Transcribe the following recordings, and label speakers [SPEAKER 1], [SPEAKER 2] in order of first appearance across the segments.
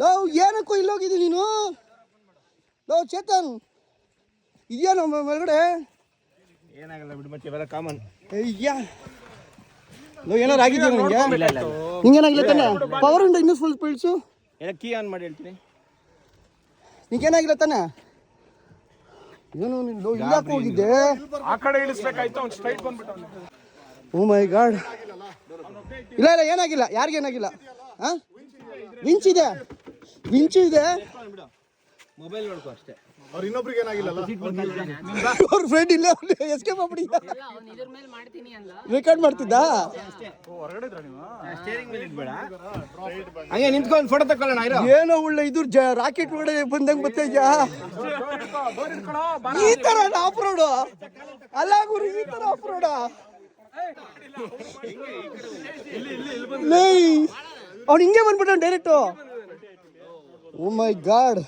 [SPEAKER 1] ನಾವು ಏನಕ್ಕೂ ಇಲ್ಲೋಗಿದ್ದಿ ನೀನು. ನಾವು ಚೇತನ್ ಇದೆಯಾ ನಮ್ಮ ಒಳಗಡೆ?
[SPEAKER 2] ಏನಾಗಲ್ಲ ಬಿಡು ಮತ್ತೆ, ಇವೆಲ್ಲ ಕಾಮನ್.
[SPEAKER 1] ಅಯ್ಯ ನಾವು ಏನಾರು ಆಗಿದ್ಯಾ ನಿಂಗೆ? ನಿಂಗೇನಾಗಿಲ್ಲ ತಾನೆ? ಪವರ್ ಇಂದ ಇನ್ನೂ ಫುಲ್ ಸ್ಪೀಡ್ಸು.
[SPEAKER 2] ಎಲ್ಲ ಕೀ ಆನ್ ಮಾಡಿ ಹೇಳ್ತೀನಿ.
[SPEAKER 1] ನಿಂಗೇನಾಗಿಲ್ಲ ತಾನೆ? ಏನು ನೀನು ಇಲ್ಲಕ್ಕೆ ಹೋಗಿದ್ದೆ?
[SPEAKER 3] ಆ ಕಡೆ ಇಳಿಸ್ಬೇಕಾಯ್ತು, ಅವ್ನು ಸ್ಟ್ರೈಟ್ ಬಂದ್ಬಿಟ್ಟು.
[SPEAKER 1] ಓ ಮೈ ಗಾಡ್. ಇಲ್ಲ ಇಲ್ಲ ಏನಾಗಿಲ್ಲ, ಯಾರಿಗೇನಾಗಿಲ್ಲ. ಹಾಂ ವಿಂಚ್ ಇದೆ, ವಿಂಚು ಇದೆ.
[SPEAKER 2] ಮೊಬೈಲ್ ನೋಡ್ಕೋ ಅಷ್ಟೇ.
[SPEAKER 3] ಅವ್ರು ಇನ್ನೊಬ್ರಿಗೆ ಏನಾಗಿಲ್ಲ.
[SPEAKER 1] ಅವ್ರ ಫ್ರೆಂಡ್ ಇಲ್ಲೇ ಎಸ್ಕೇಪ್ ಆಗ್ಬಿಟ್ಟಿದ್ದ. ರೆಕಾರ್ಡ್ ಮಾಡ್ತಿದ್ದ.
[SPEAKER 2] ಹಂಗೆ ನಿಂತ್ಕೊಂಡು ಫೋಟೋ ತಕೊಳ್ಳೋಣ.
[SPEAKER 1] ಏನೋ ಒಳ್ಳೆ ಇದು ರಾಕೆಟ್ ಒಳಗಡೆ ಬಂದಂಗೆ ಬರ್ತಾ ಈ ತರ ಆಫ್ ರೋಡು ಅಲ್ಲ ಗುರು, ಈ ತರ ಆಫ್ ರೋಡ. ಅವ್ನು ಹಿಂಗೆ ಬಂದ್ಬಿಟ್ಟ ಡೈರೆಕ್ಟು. ಓ ಮೈ ಗಾಡ್.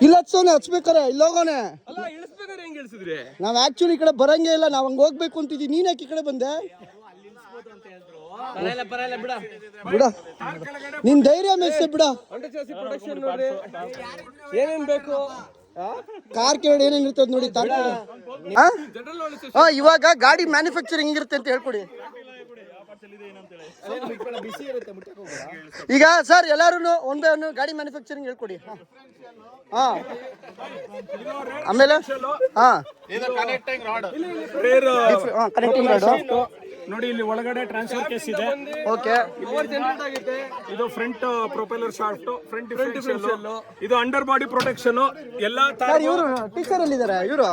[SPEAKER 1] ಇಲ್ಲ ಹಚ್ಚೋನೆ, ಹಚ್ಬೇಕಾರೆ ಇಲ್ಲ ಹೋಗೋನೆ. ನಾವ್ ಆಕ್ಚುಲಿ ಈ ಕಡೆ ಬರಂಗೇ ಇಲ್ಲ, ನಾವ್ ಹಂಗ ಹೋಗ್ಬೇಕು ಅಂತಿದ್ವಿ. ನೀನ್ ಯಾಕೆ ಈ ಕಡೆ ಬಂದೆ? ಬಿಡ, ನಿನ್ ಧೈರ್ಯ ಮೆಚ್ಚೆ ಬಿಡ.
[SPEAKER 2] ಏನೇನ್ ಬೇಕು?
[SPEAKER 1] ಕಾರ್ ಕೇಳಿ ಏನೇನ್ ಇರ್ತದ ನೋಡಿ. ಇವಾಗ ಗಾಡಿ ಮ್ಯಾನುಫ್ಯಾಕ್ಚರಿಂಗ್ ಹಿಂಗಿರುತ್ತೆ ಅಂತ ಹೇಳ್ಕೊಡಿ. ಈಗ ಸರ್ ಎಲ್ಲಾರು ಒಂದು ಗಾಡಿ ಮ್ಯಾನುಫ್ಯಾಕ್ಚರಿಂಗ್ ಹೇಳ್ಕೊಡಿ. ಹಾ ಆಮೇಲೆ
[SPEAKER 3] ಕನೆಕ್ಟಿಂಗ್ ರಾಡ್ ನೋಡಿ, ಇಲ್ಲಿ ಒಳಗಡೆ ಟ್ರಾನ್ಸ್ಫರ್ ಕೇಸ್ ಇದೆ.
[SPEAKER 1] ಓಕೆ,
[SPEAKER 3] ಇದು front propeller shaft, front differential, ಇದು ಅಂಡರ್ ಬಾಡಿ ಪ್ರೊಟೆಕ್ಷನ್ ಎಲ್ಲ ತರ.
[SPEAKER 1] ಇವರು ಟೀಚರ್ ಅಲ್ಲಿ ಇದಾರೆ. ಇವರು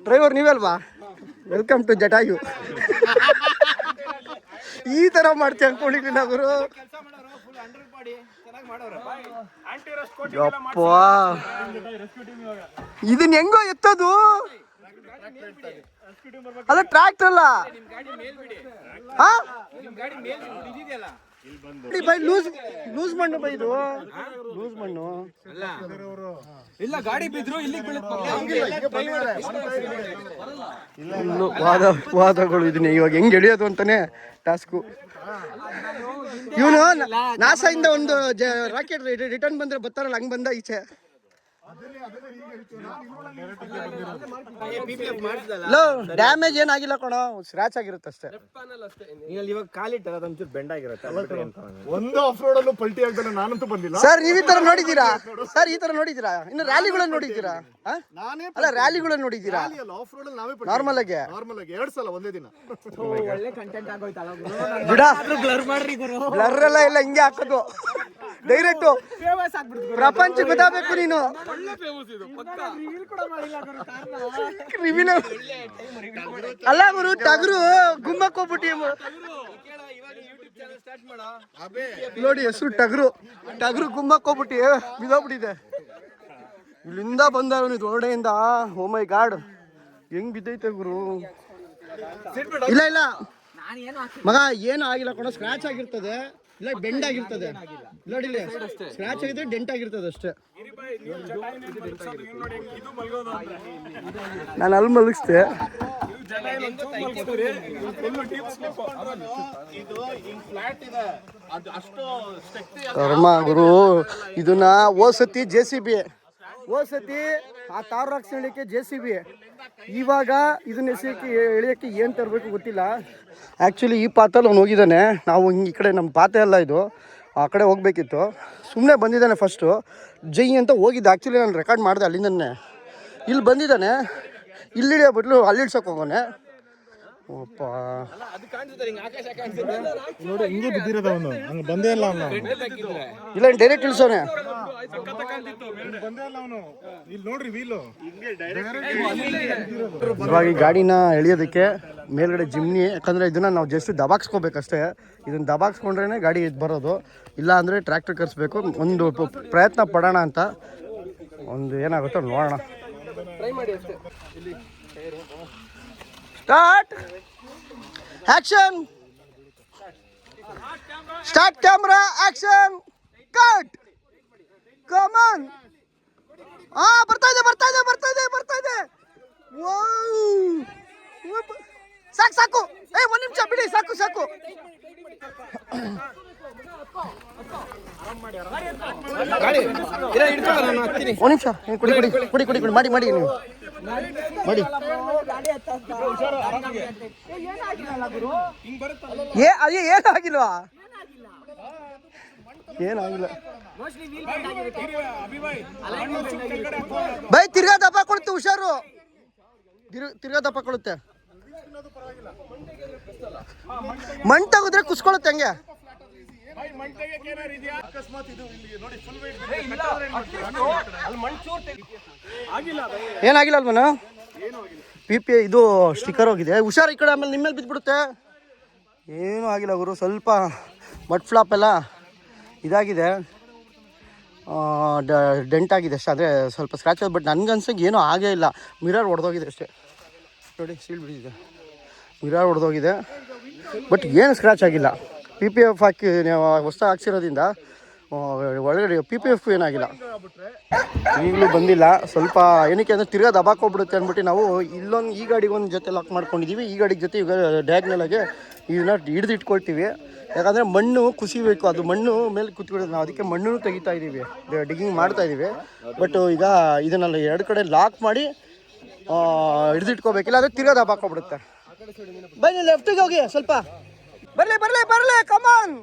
[SPEAKER 1] ಡ್ರೈವರ್ ನೀವಲ್ವಾ? Welcome to Jatayu. ಈ ತರ ಮಾಡ್ತೀವಿ ಅನ್ಕೊಂಡಿದ್ದೀನಿ ಗುರು. ಯಪ್ಪ, ಇದನ್ನ ಹೆಂಗೋ ಎತ್ತದು? ಅಲ್ಲ ಟ್ರ್ಯಾಕ್ಟರ್ ಅಲ್ಲ. ಬೈ ಲೂಸ್ ಮಣ್ಣು ಬೈ, ಇದು ಲೂಸ್ ಮಣ್ಣು
[SPEAKER 2] ಇಲ್ಲ. ಗಾಡಿ ಬಿದ್ರು ಇಲ್ಲಿ
[SPEAKER 1] ವಾದಗಳು ಇದನ್ನೇ. ಇವಾಗ ಹೆಂಗ್ ಎಳಿಯೋದು ಅಂತಾನೆ ಟಾಸ್ಕು. ಇವನು ನಾಸಾಯಿಂದ ಒಂದು ರಾಕೆಟ್ ರಿಟರ್ನ್ ಬಂದ್ರೆ ಬರ್ತಾರಲ್ಲ, ಹಂಗ್ ಬಂದ ಈಚೆ. ಡ್ಯಾಮೇಜ್ ಏನಾಗಿಲ್ಲ ಕಣೋ, ಸ್ಕ್ರಾಚ್ ಆಗಿರುತ್ತೆ ಅಷ್ಟೇ.
[SPEAKER 2] ಇವಾಗ ಕಾಲಿಟ್ಟಲ್ಲ, ಒಂಚೂರು ಬೆಂಡ್ ಆಗಿರುತ್ತೆ.
[SPEAKER 3] ಒಂದು ಆಫ್ ರೋಡ್ ಅಲ್ಲೂ ಪಲ್ಟಿ ಆಗ್ತಾನೆ. ನಾನಂತೂ ಬಂದಿಲ್ಲ
[SPEAKER 1] ಸರ್. ನೀವು ಈ ತರ ನೋಡಿದ್ದೀರಾ ಸರ್? ಈ ತರ ನೋಡಿದ್ದೀರಾ? ಇನ್ನು ರ್ಯಾಲಿಗಳನ್ನ ನೋಡಿದ್ದೀರಾ? ಅಲ್ಲ ರ್ಯಾಲಿಗಳನ್ನ ನೋಡಿದ್ದೀರಾ?
[SPEAKER 3] ಆಫ್ ರೋಡ್ ಅಲ್ಲಿ ನಾವೇ
[SPEAKER 1] ನಾರ್ಮಲ್ ಆಗಿ
[SPEAKER 3] 2 ಸಲ ಒಂದೇ ದಿನ.
[SPEAKER 2] ಒಳ್ಳೆ ಕಂಟೆಂಟ್ ಆಗೋಯ್ತಲ್ಲ
[SPEAKER 1] ಬಿಡ.
[SPEAKER 2] ಬ್ಲರ್ ಮಾಡ್ರಿ ಗುರು.
[SPEAKER 1] ಬ್ಲರ್ ಎಲ್ಲ ಇಲ್ಲ, ಹಿಂಗೆ ಹಾಕೋದು ಡೈರೆಕ್ಟ್. ಪ್ರಪಂಚ ಗೊತ್ತಾಗಬೇಕು ನೀನು. ಅಲ್ಲ ಗುರು, ಟಗರು ಗುಮ್ಮಕ್ ಹೋಗ್ಬಿಟ್ಟಿ ನೋಡಿ. ಹೆಸರು ಟಗರು ಗುಮ್ಮಕ್ ಹೋಗ್ಬಿಟ್ಟಿ ಬಿದ್ದೋಗ್ಬಿಟ್ಟಿದೆ. ಇಲ್ಲಿಂದ ಬಂದವನು ಇದು ಹೊರಡೆಯಿಂದ. ಓ ಮೈ ಗಾಡ್, ಹೆಂಗ್ ಬಿದ್ದೈತೆ ಗುರು. ಇಲ್ಲ ಇಲ್ಲ ಮಗ, ಏನು ಆಗಿಲ್ಲ ಕಣ. ಸ್ಕ್ರಾಚ್ ಆಗಿರ್ತದೆ, ಇಲ್ಲ ಬೆಂಡ್ ಆಗಿರ್ತದೆ. ನೋಡಿ, ಸ್ಕ್ರಾಚ್ ಆಗಿದ್ರೆ ಡೆಂಟ್ ಆಗಿರ್ತದೆ ಅಷ್ಟೇ. ನಾನು ಅಲ್ಲಿ ಮಲಗಿಸ್ದೆ. ಕರ್ಮ ಗುರು. ಇದನ್ನ ಓಸತಿ JCB, ಓಸತಿ ಆ ತಾರು ಹಾಕ್ಸಲಿಕ್ಕೆ JCB. ಇವಾಗ ಇದನ್ನ ಎಳಿಯೋಕ್ಕೆ ಏನು ತರಬೇಕು ಗೊತ್ತಿಲ್ಲ. ಆ್ಯಕ್ಚುಲಿ ಈ ಪಾತಲ್ಲಿ ಅವ್ನು ಹೋಗಿದ್ದಾನೆ. ನಾವು ಹಿಂಗೆ ಈ ಕಡೆ ನಮ್ಮ ಪಾತೆ ಎಲ್ಲ ಇದು, ಆ ಕಡೆ ಹೋಗ್ಬೇಕಿತ್ತು. ಸುಮ್ಮನೆ ಬಂದಿದ್ದಾನೆ ಫಸ್ಟು ಜೈ ಅಂತ ಹೋಗಿದ್ದೆ. ಆ್ಯಕ್ಚುಲಿ ನಾನು ರೆಕಾರ್ಡ್ ಮಾಡಿದೆ ಅಲ್ಲಿಂದನೇ. ಇಲ್ಲಿ ಬಂದಿದ್ದಾನೆ, ಇಲ್ಲಿ ಹಿಡಿಯೋ ಬದಲು ಅಲ್ಲಿ ಇಡ್ಸೋಕೆ ಹೋಗೋನೆ. ಓಪ್ಪ
[SPEAKER 3] ನೋಡಿ, ಹಿಂಗೆ ಬಿದ್ದಿರೋದವನು. ಹಂಗೆ ಬಂದೇ ಇಲ್ಲ ಅವನು.
[SPEAKER 1] ಇಲ್ಲ ಡೈರೆಕ್ಟ್ ಇಳಿಸೋನೆ.
[SPEAKER 3] ಬಂದೇ ಇಲ್ಲ ಅವನು. ಇಲ್ಲಿ ನೋಡ್ರಿ ವೀಲು.
[SPEAKER 1] ಇವಾಗ ಈ ಗಾಡಿನ ಎಳಿಯೋದಕ್ಕೆ ಮೇಲ್ಗಡೆ ಜಿಮ್ನಿ, ಯಾಕಂದರೆ ಇದನ್ನು ನಾವು ಜಸ್ಟ್ ದಬಾಕ್ಸ್ಕೋಬೇಕಷ್ಟೇ. ಇದನ್ನು ದಬಾಕ್ಸ್ಕೊಂಡ್ರೇ ಗಾಡಿ ಇದು ಬರೋದು. ಇಲ್ಲ ಅಂದರೆ ಟ್ರ್ಯಾಕ್ಟರ್ ಕರೆಸ್ಬೇಕು. ಒಂದು ಪ್ರಯತ್ನ ಪಡೋಣ ಅಂತ, ಒಂದು ಏನಾಗುತ್ತೋ ನೋಡೋಣ. Start action. Start camera action cut. Come on. ಬರ್ತಾ ಇದೆ. ಸಾಕು. ಒಂದು ನಿಮಿಷ ಬಿಡಿ, ಸಾಕು. ಒಂದು ನಿಮಿಷ ಕುಡಿ ಕುಡಿ ಕುಡಿ ಕುಡಿ ಕುಡಿ ಮಾಡಿ ಮಾಡಿ ನೀವು ಮಾಡಿ ಅದೇ ಏನಾಗಿಲ್ವಾ ಏನಾಗಿಲ್ಲ ಬೈ ತಿರ್ಗಾ ದಪ್ಪ ಕೊಡುತ್ತೆ ಹುಷಾರು ತಿರ್ಗಾ ದಪ್ಪ ಕೊಡುತ್ತೆ ಮಣ್ಣು ತೆಗೆದ್ರೆ ಕುಸ್ಕೊಳ್ಳುತ್ತೆ ಹಂಗೆ ಏನಾಗಿಲ್ಲ ಅಲ್ವನ ಪಿ ಇದು ಸ್ಟಿಕ್ಕರ್ ಹೋಗಿದೆ ಹುಷಾರು ಈ ಕಡೆ ಆಮೇಲೆ ನಿಮ್ಮೇಲೆ ಬಿದ್ದುಬಿಡುತ್ತೆ ಏನೂ ಆಗಿಲ್ಲ ಗುರು ಸ್ವಲ್ಪ ಮಡ್ ಫ್ಲಾಪ್ ಎಲ್ಲ ಇದಾಗಿದೆ ಡೆಂಟ್ ಆಗಿದೆ ಅಷ್ಟೇ ಆದರೆ ಸ್ವಲ್ಪ ಸ್ಕ್ರಾಚ್ ಆಗಿದೆ ಬಟ್ ನನಗನ್ಸಂಗೆ ಏನೂ ಆಗೇ ಇಲ್ಲ ಮಿರರ್ ಒಡೆದೋಗಿದೆ ಅಷ್ಟೇ ನೋಡಿ ಸೀಲ್ ಬಿಡಿದೆ ಮಿರರ್ ಒಡೆದೋಗಿದೆ ಬಟ್ ಏನು ಸ್ಕ್ರಾಚ್ ಆಗಿಲ್ಲ PPF ಹಾಕಿ ಹೊಸ ಹಾಕ್ಸಿರೋದ್ರಿಂದ ಒಳಗಡೆ PPF ಏನಾಗಿಲ್ಲ ಈಗಲೂ ಬಂದಿಲ್ಲ ಸ್ವಲ್ಪ ಏನಕ್ಕೆ ಅಂದರೆ ತಿರ್ಗಾ ದಬಾಕೋಗ್ಬಿಡುತ್ತೆ ಅಂದ್ಬಿಟ್ಟು ನಾವು ಇಲ್ಲೊಂದು ಈ ಗಾಡಿಗೆ ಒಂದು ಜೊತೆ ಲಾಕ್ ಮಾಡ್ಕೊಂಡಿದ್ದೀವಿ ಈ ಗಾಡಿಗೆ ಜೊತೆ ಈಗ ಡಯಾಗ್ನಲಾಗೆ ಇದನ್ನ ಹಿಡಿದಿಟ್ಕೊಳ್ತೀವಿ ಯಾಕಂದರೆ ಮಣ್ಣು ಕುಸಿಬೇಕು ಅದು ಮಣ್ಣು ಮೇಲೆ ಕೂತ್ಕೊಳ್ಳೋದು ನಾವು ಅದಕ್ಕೆ ಮಣ್ಣು ತೆಗಿತಾ ಇದ್ದೀವಿ ಡಿಗ್ಗಿಂಗ್ ಮಾಡ್ತಾ ಇದ್ದೀವಿ ಬಟ್ ಈಗ ಇದನ್ನೆಲ್ಲ ಎರಡು ಕಡೆ ಲಾಕ್ ಮಾಡಿ ಹಿಡಿದಿಟ್ಕೋಬೇಕಿಲ್ಲ ಅಂದರೆ ತಿರ್ಗಾ ದಬಾಕೋಗ್ಬಿಡುತ್ತೆ ಬನ್ನಿ ಲೆಫ್ಟಿಗೆ ಹೋಗಿ ಸ್ವಲ್ಪ ಬರ್ಲಿ ಕಮಾನ್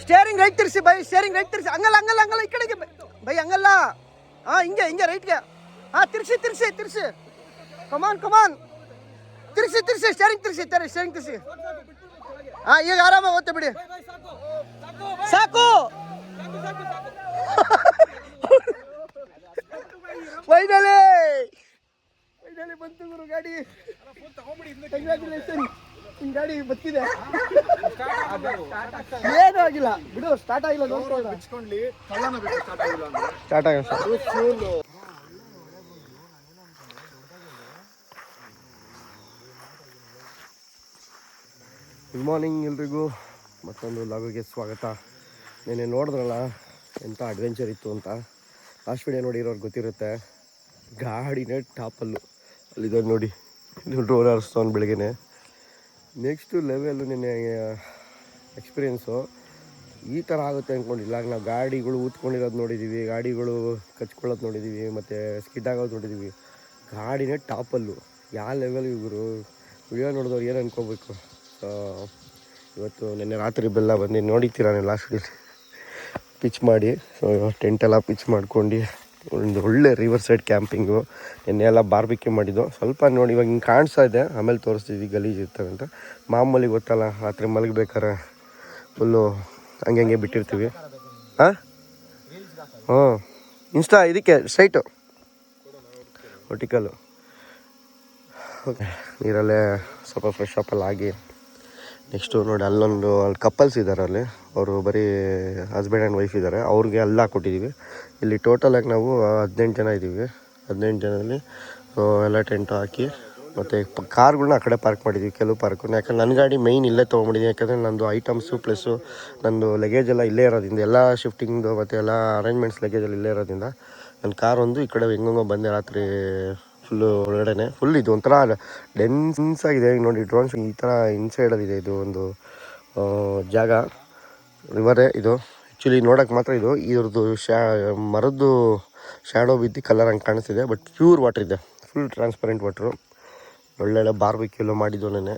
[SPEAKER 1] ಸ್ಟೇರಿಂಗ್ ರೈಟ್ ತಿರ್ಸಿ ಬೈ ಸ್ಟೇರಿಂಗ್ ರೈಟ್ ತಿರ್ಸಿ ಹಂಗಲ್ಲ ಈ ಕಡೆಗೆ ಬೈ ಹಂಗಲ್ಲ ಹಿಂಗೆ ರೈಟ್ಗೆ ತಿರ್ಸಿ ಕಮಾನ್ ತಿರ್ಸಿ ಸ್ಟೇರಿಂಗ್ ತಿರ್ಸಿ ಈಗ ಆರಾಮಾಗಿ ಹೋಗ್ತೆ ಬಿಡಿ ಸಾಕು ಫೈನಲಿ ಬಂತು ಗುರು ಗಾಡಿ ಕಂಗ್ರ್ಯಾಚುಲೇಷನ್ ನಿನ್ ಗಾಡಿ ಬತ್ತಿದೆ ಏನೂ ಆಗಿಲ್ಲ ಬಿಡು ಸ್ಟಾರ್ಟ್ ಆಗಿಲ್ಲ ಸ್ಟಾರ್ಟ್ ಆಗಿಲ್ಲ ಗುಡ್ ಮಾರ್ನಿಂಗ್ ಎಲ್ರಿಗೂ ಮತ್ತೊಂದು ಲಾಗಿಗೆ ಸ್ವಾಗತ ನೆನ್ನೆ ನೋಡಿದ್ರಲ್ಲ ಎಂಥ ಅಡ್ವೆಂಚರ್ ಇತ್ತು ಅಂತ ಲಾಸ್ಟ್ ವಿಡಿಯೋ ನೋಡಿರೋರು ಗೊತ್ತಿರುತ್ತೆ ಗಾಡಿನೇ ಟಾಪಲ್ಲು ಅಲ್ಲಿದೆ ನೋಡಿ ರೋಡ್ ಹಾರಿಸ್ತವ್ನು ಬೆಳಗ್ಗೆ ನೆಕ್ಸ್ಟು ಲೆವೆಲ್ಲು ನಿನ್ನೆ ಎಕ್ಸ್ಪೀರಿಯೆನ್ಸು ಈ ಥರ ಆಗುತ್ತೆ ಅಂದ್ಕೊಂಡಿಲ್ಲ ನಾವು ಗಾಡಿಗಳು ಊದ್ಕೊಂಡಿರೋದು ನೋಡಿದ್ದೀವಿ ಗಾಡಿಗಳು ಕಚ್ಕೊಳ್ಳೋದು ನೋಡಿದ್ದೀವಿ ಮತ್ತು ಸ್ಕಿಡ್ ಆಗೋದು ನೋಡಿದ್ದೀವಿ ಗಾಡಿನೇ ಟಾಪಲ್ಲು ಯಾವ ಲೆವೆಲ್ ಇವರು ವಿಡಿಯೋ ನೋಡಿದವ್ರು ಏನು ಅನ್ಕೋಬೇಕು ಸೊ ಇವತ್ತು ನಿನ್ನೆ ರಾತ್ರಿ ಬೆಲ್ಲ ಬಂದು ನೋಡಿತೀರ ನೀವು ಲಾಸ್ಟ್ ವಿಡಿಯೋಲಿ ಪಿಚ್ ಮಾಡಿ ಸೊ ಟೆಂಟೆಲ್ಲ ಪಿಚ್ ಮಾಡ್ಕೊಂಡು ಒಂದು ಒಳ್ಳೆ ರಿವರ್ ಸೈಡ್ ಕ್ಯಾಂಪಿಂಗು ನಿನ್ನೆ ಎಲ್ಲ ಬಾರ್ಬಿಕ್ಯೂ ಮಾಡಿದ್ದು ಸ್ವಲ್ಪ ನೋಡಿ ಇವಾಗ ಹಿಂಗೆ ಕಾಣಿಸ್ತಾ ಇದೆ ಆಮೇಲೆ ತೋರಿಸ್ತಿದ್ವಿ ಗಲೀಜು ಇರ್ತವೆ ಅಂತ ಮಾಮೂಲಿ ಗೊತ್ತಲ್ಲ ರಾತ್ರಿ ಮಲಗಬೇಕಾರೆ ಫುಲ್ಲು ಹಂಗೆ ಬಿಟ್ಟಿರ್ತೀವಿ ಇನ್ಸ್ಟಾ ಇದಕ್ಕೆ ಸೈಟು ವರ್ಟಿಕಲ್ಲು ಓಕೆ ನೀರಲ್ಲೇ ಸ್ವಲ್ಪ ಫ್ರೆಶ್ ಅಪ್ಪಲ್ಲಿ ಆಗಿ ನೆಕ್ಸ್ಟು ನೋಡಿ ಅಲ್ಲಿ ಕಪಲ್ಸ್ ಇದ್ದಾರೆ ಅಲ್ಲಿ ಅವರು ಬರೀ ಹಸ್ಬೆಂಡ್ ಆ್ಯಂಡ್ ವೈಫ್ ಇದ್ದಾರೆ ಅವ್ರಿಗೆ ಅಲ್ಲಿ ಹಾಕ್ಕೊಟ್ಟಿದ್ದೀವಿ ಇಲ್ಲಿ ಟೋಟಲಾಗಿ ನಾವು 18 ಜನ ಇದ್ದೀವಿ 18 ಜನದಲ್ಲಿ ಸೊ ಎಲ್ಲ ಟೆಂಟು ಹಾಕಿ ಮತ್ತು ಕಾರ್ಗಳನ್ನ ಆ ಕಡೆ ಪಾರ್ಕ್ ಮಾಡಿದ್ದೀವಿ ಕೆಲವು ಪಾರ್ಕು ಯಾಕಂದ್ರೆ ನನ್ನ ಗಾಡಿ ಮೈನ್ ಇಲ್ಲೇ ತೊಗೊಂಡಿದ್ದೀನಿ ಯಾಕಂದರೆ ನಂದು ಐಟಮ್ಸು ಪ್ಲಸ್ಸು ನಂದು ಲಗೇಜ್ ಎಲ್ಲ ಇಲ್ಲೇ ಇರೋದ್ರಿಂದ ಎಲ್ಲ ಶಿಫ್ಟಿಂಗ್ದು ಮತ್ತು ಎಲ್ಲ ಅರೇಂಜ್ಮೆಂಟ್ಸ್ ಲಗೇಜಲ್ಲಿ ಇಲ್ಲೇ ಇರೋದ್ರಿಂದ ನನ್ನ ಕಾರ್ ಒಂದು ಈ ಕಡೆ ಹೆಂಗೋ ಬಂದೆ ರಾತ್ರಿ ಫುಲ್ಲು ಒಳಗಡೆ ಫುಲ್ ಇದು ಒಂಥರ ಡೆನ್ಸ್ ಆಗಿದೆ ನೋಡಿ ಡ್ರೋನ್ಸ್ ಈ ಥರ ಇನ್ಸೈಡಲ್ಲಿದೆ ಇದು ಒಂದು ಜಾಗ ರಿವರೇ ಇದು ಆ್ಯಕ್ಚುಲಿ ನೋಡೋಕೆ ಮಾತ್ರ ಇದ್ರದ್ದು ಮರದ್ದು ಶ್ಯಾಡೋ ಬಿದ್ದು ಕಲರ್ ಹಂಗೆ ಕಾಣಿಸ್ತಿದೆ ಬಟ್ ಪ್ಯೂರ್ ವಾಟರ್ ಇದೆ ಫುಲ್ ಟ್ರಾನ್ಸ್ಪರೆಂಟ್ ವಾಟ್ರು ಒಳ್ಳೊಳ್ಳೆ ಬಾರ್ಬಿಕ್ಯೂ ಎಲ್ಲ ಮಾಡಿದ್ದು ನೆನ್ನೆ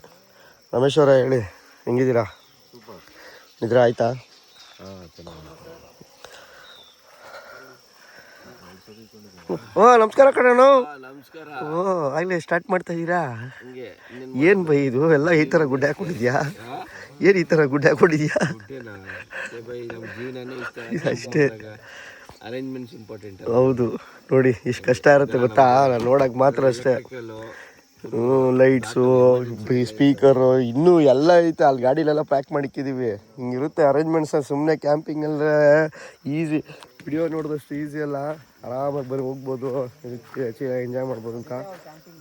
[SPEAKER 1] ರಮೇಶ್ ಅವರೇ ಹೇಳಿ ಹೆಂಗಿದ್ದೀರಾ ನಿದ್ರೆ ಆಯಿತಾ ನಮಸ್ಕಾರ ಕಣೋ ಆಗ್ಲೇ ಸ್ಟಾರ್ಟ್ ಮಾಡ್ತಾ ಇದ್ದೀರಾ ಏನು ಬೈ ಇದು ಎಲ್ಲ ಈ ಥರ ಗುಡ್ಡೆ ಹಾಕೊಂಡಿದ್ಯಾ ಏನು ಈ ಥರ ಗುಡ್ಡೆ ಹಾಕೊಂಡಿದ್ಯಾ ಅಷ್ಟೇ
[SPEAKER 2] ಅರೇಂಜ್ಮೆಂಟ್ಸ್ ಇಂಪಾರ್ಟೆಂಟ್
[SPEAKER 1] ಹೌದು ನೋಡಿ ಇಷ್ಟು ಕಷ್ಟ ಇರುತ್ತೆ ಗೊತ್ತಾ ನಾನು ನೋಡೋಕೆ ಮಾತ್ರ ಅಷ್ಟೇ ಲೈಟ್ಸು ಸ್ಪೀಕರು ಇನ್ನೂ ಎಲ್ಲ ಐತೆ ಅಲ್ಲಿ ಗಾಡಿಲೆಲ್ಲ ಪ್ಯಾಕ್ ಮಾಡಿಕ್ಕಿದ್ದೀವಿ ಹಿಂಗಿರುತ್ತೆ ಅರೇಂಜ್ಮೆಂಟ್ಸ್ ಸುಮ್ಮನೆ ಕ್ಯಾಂಪಿಂಗಲ್ಲೇ ಈಸಿ ವಿಡಿಯೋ ನೋಡಿದಷ್ಟು ಈಸಿ ಅಲ್ಲ ಆರಾಮಾಗಿ ಬರೀ ಹೋಗ್ಬೋದು ಎಂಜಾಯ್ ಮಾಡ್ಬೋದು ಅಂತ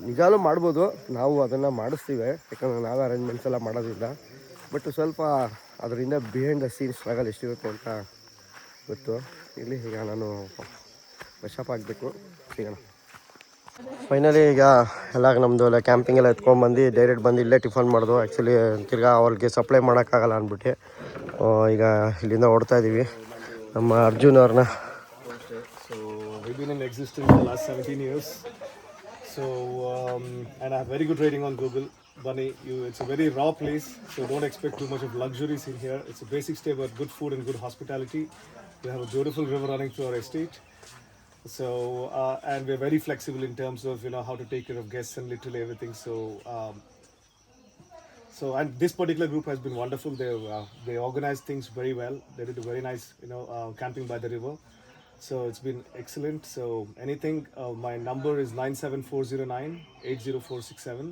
[SPEAKER 1] ನಿಜಾಲು ಮಾಡ್ಬೋದು ನಾವು ಅದನ್ನು ಮಾಡಿಸ್ತೀವಿ ಯಾಕಂದರೆ ನಾವೇ ಅರೇಂಜ್ಮೆಂಟ್ಸ್ ಎಲ್ಲ ಮಾಡೋದಿಲ್ಲ ಬಟ್ ಸ್ವಲ್ಪ ಅದರಿಂದ ಬಿಹೈಂಡ್ ದ ಸೀನ್ ಸ್ಟ್ರಗಲ್ ಎಷ್ಟಿರುತ್ತೆ ಅಂತ ಗೊತ್ತು ಇಲ್ಲಿ ಈಗ ನಾನು ಫ್ರೆಶಪ್ ಆಗಬೇಕು ಸಿಗೋಣ ಫೈನಲಿ ಈಗ ಎಲ್ಲ ನಮ್ಮದು ಎಲ್ಲ ಕ್ಯಾಂಪಿಂಗ್ ಎಲ್ಲ ಎತ್ಕೊಂಡ್ಬಂದು ಡೈರೆಕ್ಟ್ ಬಂದು ಇಲ್ಲೇ ಟಿಫನ್ ಮಾಡೋದು ಆ್ಯಕ್ಚುಲಿ ತಿರ್ಗಾ ಅವ್ರಿಗೆ ಸಪ್ಲೈ ಮಾಡೋಕ್ಕಾಗಲ್ಲ ಅಂದ್ಬಿಟ್ಟು ಈಗ ಇಲ್ಲಿಂದ ಓಡ್ತಾ ಇದ್ದೀವಿ ನಮ್ಮ ಅರ್ಜುನ್ ಅವ್ರನ್ನ.
[SPEAKER 3] So we've been in existence for the last 17 years. So and I have very good rating on Google. Bunny, it's a very raw place, so don't expect too much of luxuries in here. It's a basic stay, but good food and good hospitality. We have a beautiful river running through our estate. So and we're very flexible in terms of how to take care of guests and literally everything. So and this particular group has been wonderful. They organize things very well. They did a very nice camping by the river. So it's been excellent. So anything, my number is 97409-80467,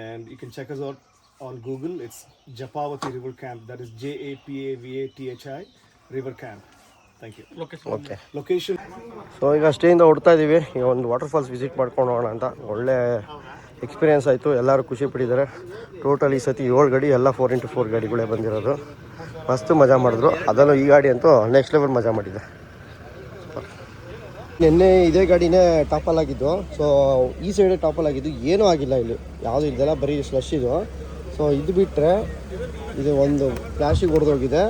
[SPEAKER 3] and you can check us out on Google. It's Japavati River Camp. That is JAPAVATHI River Camp. Thank you.
[SPEAKER 1] Okay.
[SPEAKER 3] Location.
[SPEAKER 1] So ಈಗ ಸ್ಟೇಯಿಂದ ಹೊಡ್ತಾ ಇದ್ದೀವಿ. ಈಗ ಒಂದು water falls visit ಮಾಡ್ಕೊಂಡು ಹೋಗೋಣ ಅಂತ. ಒಳ್ಳೆ experience ಆಯಿತು, ಎಲ್ಲರೂ ಖುಷಿ ಪಟ್ಟಿದ್ದಾರೆ. ಟೋಟಲ್ ಈ ಸತಿ 7 ಗಾಡಿ, ಎಲ್ಲ 4x4 ಗಾಡಿಗಳೇ ಬಂದಿರೋದು. ಮಸ್ತ್ ಮಜಾ ಮಾಡಿದ್ರು. ಅದರಲ್ಲೂ ಈ ಗಾಡಿ ಅಂತೂ ನೆಕ್ಸ್ಟ್ ಲೆವೆಲ್ ಮಜಾ ಮಾಡಿದೆ. ನಿನ್ನೆ ಇದೇ ಗಾಡಿನೇ ಟಾಪಲ್ ಆಗಿದ್ದು. ಸೊ ಈ ಸೈಡೇ ಟಾಪಲ್ ಆಗಿದ್ದು, ಏನೂ ಆಗಿಲ್ಲ ಇಲ್ಲಿ, ಯಾವುದೂ ಇಲ್ದೆಲ್ಲ ಬರೀ ಸ್ಲಶ್ ಇದು. ಸೊ ಇದು ಬಿಟ್ಟರೆ ಇದು ಒಂದು ಫ್ಲ್ಯಾಶಿಗೆ ಹೊಡೆದೋಗಿದೆ,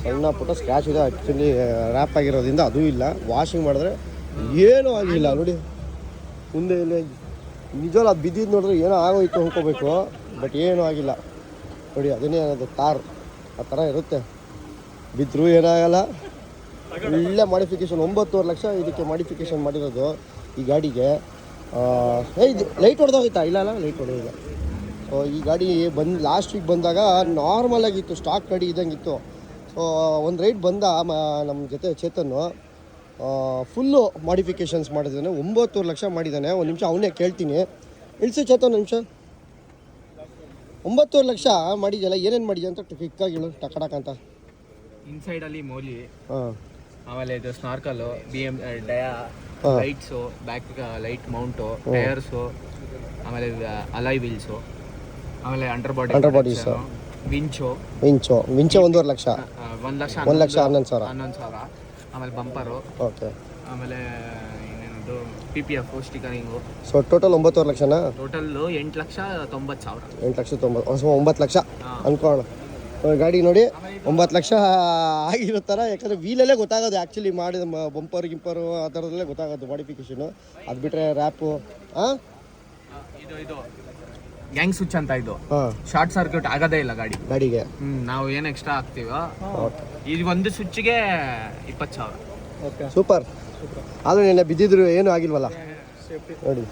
[SPEAKER 1] ಸಣ್ಣ ಪುಟ್ಟ ಸ್ಕ್ರ್ಯಾಚ್ ಇದೆ. ಆ್ಯಕ್ಚುಲಿ ರ್ಯಾಪ್ ಆಗಿರೋದ್ರಿಂದ ಅದೂ ಇಲ್ಲ. ವಾಷಿಂಗ್ ಮಾಡಿದ್ರೆ ಏನೂ ಆಗಿಲ್ಲ ನೋಡಿ. ಮುಂದೆ ಇಲ್ಲಿ ನಿಜವಲ್ಲ ಅದು ಬಿದ್ದಿದ್ದು ನೋಡಿದ್ರೆ ಏನೋ ಆಗೋಯ್ತು ಅಂದ್ಕೋಬೇಕು, ಬಟ್ ಏನೂ ಆಗಿಲ್ಲ ನೋಡಿ. ಅದನ್ನೇ ಅದು ತಾರ್ ಆ ಥರ ಇರುತ್ತೆ, ಬಿದ್ದರೂ ಏನಾಗಲ್ಲ. ಒಳ್ಳೆ ಮಾಡಿಫಿಕೇಷನ್, 9.5 ಲಕ್ಷ ಇದಕ್ಕೆ ಮಾಡಿಫಿಕೇಷನ್ ಮಾಡಿರೋದು ಈ ಗಾಡಿಗೆ. ಇದು ಲೈಟ್ ಹೊಡೆದೋಗಿತ್ತಾ? ಇಲ್ಲ ಲೈಟ್ ಹೊಡೆದಿಲ್ಲ. ಸೊ ಈ ಗಾಡಿ ಲಾಸ್ಟ್ ವೀಕ್ ಬಂದಾಗ ನಾರ್ಮಲ್ ಆಗಿತ್ತು, ಸ್ಟಾಕ್ ಗಾಡಿ ಇದ್ದಂಗಿತ್ತು. ಸೊ ಒಂದು ರೈಡ್ ಬಂದ ನಮ್ಮ ಜೊತೆ ಚೇತನ್ನು, ಫುಲ್ಲು ಮಾಡಿಫಿಕೇಷನ್ಸ್ ಮಾಡಿದ್ದಾನೆ. 9.5 ಲಕ್ಷ ಮಾಡಿದ್ದಾನೆ. ಒಂದು ನಿಮಿಷ ಅವನೇ ಕೇಳ್ತೀನಿ. ಇಳಿಸು ಚೇತನ್ ನಿಮಿಷ. 9.5 ಲಕ್ಷ ಮಾಡಿದ್ಯಲ್ಲ, ಏನೇನು ಮಾಡಿದ್ಯಾ ಅಂತ ಕ್ವಿಕ್ಕಾಗಿ ಹೇಳು ಟಕಟಕ್ ಅಂತ.
[SPEAKER 2] ಇನ್ಸೈಡ್ ಅಲ್ಲಿ ಮೌಲಿ,
[SPEAKER 1] ಹಾಂ,
[SPEAKER 2] ಆಮೇಲೆ ಇದು ಸ್ನಾರ್ಕಲ್ಲು, ಡಯಾ lights, back light mount, tyres, ಆಮೇಲೆ ಅಲಾಯ್ ವೀಲ್ಸು, ಆಮೇಲೆ ಅಂಡರ್ ಬಾಡೀಸ್, ವಿಂಚು 1.5 ಲಕ್ಷ, 1,11,000, ಆಮೇಲೆ ಬಂಪರು. ಓಕೆ. ಆಮೇಲೆ ಇನ್ನೇನದು PPF ಸ್ಟಿಕರಿಂಗು.
[SPEAKER 1] ಸೊ ಟೋಟಲ್ 9.5 ಲಕ್ಷನಾ?
[SPEAKER 2] ಟೋಟಲ್ 8,90,000.
[SPEAKER 1] 9 ಲಕ್ಷ ಅನ್ಕೋಣ. ಗಾಡಿ ನೋಡಿ 9 ಲಕ್ಷ ಆಗಿರುತ್ತಾರ. ಯಾಕಂದರೆ ವೀಲಲ್ಲೇ ಗೊತ್ತಾಗೋದು ಆ್ಯಕ್ಚುಲಿ ಮಾಡಿದ ಬಂಪರ್ ಗಿಂಪರು ಆ ಥರದಲ್ಲೇ ಗೊತ್ತಾಗೋದು ಮಾಡಿಫಿಕೇಷನು. ಅದು ಬಿಟ್ಟರೆ ರ್ಯಾಪು.
[SPEAKER 2] ಇದು ಗ್ಯಾಂಗ್ ಸ್ವಿಚ್ ಅಂತ, ಇದು ಶಾರ್ಟ್ ಸರ್ಕ್ಯೂಟ್ ಆಗೋದೇ ಇಲ್ಲ ಗಾಡಿಗೆ. ನಾವು ಏನು ಎಕ್ಸ್ಟ್ರಾ ಹಾಕ್ತೀವೋ ಇದು ಒಂದು ಸ್ವಿಚ್ಗೆ 20,000.
[SPEAKER 1] ಸೂಪರ್. ಆದರೂ ನೆನ್ನೆ ಬಿದ್ದಿದ್ರು ಏನೂ ಆಗಿಲ್ವಲ್ಲ ನೋಡಿ.